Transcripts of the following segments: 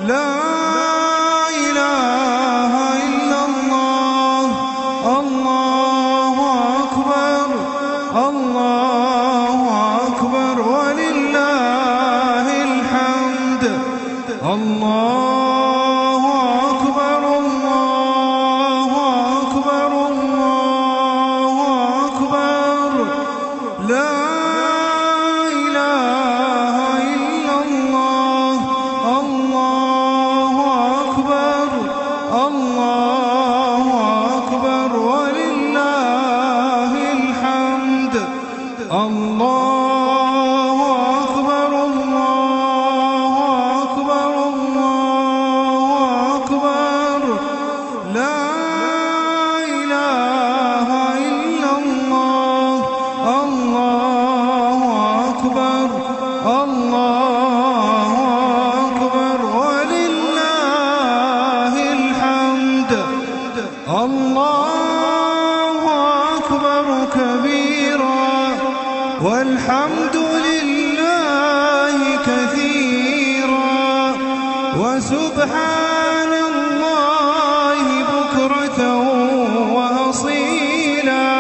لا إله إلا الله. الله أكبر الله أكبر ولله الحمد. الله أكبر الله أكبر الله أكبر. لا إله إلا الله. الله أكبر الله أكبر ولله الحمد. الله أكبر الله أكبر الله أكبر. لا إله إلا الله. الله أكبر الله أكبر ولله الحمد. الله أكبر كبيرا والحمد لله كثيرا وسبحان الله بكرة وأصيلا.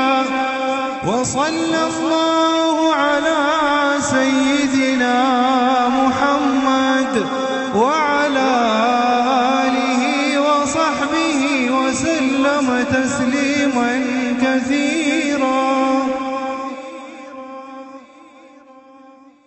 وصلى الله على سيدنا محمد وعلى آله وصحبه وسلم تسليما كثيرا.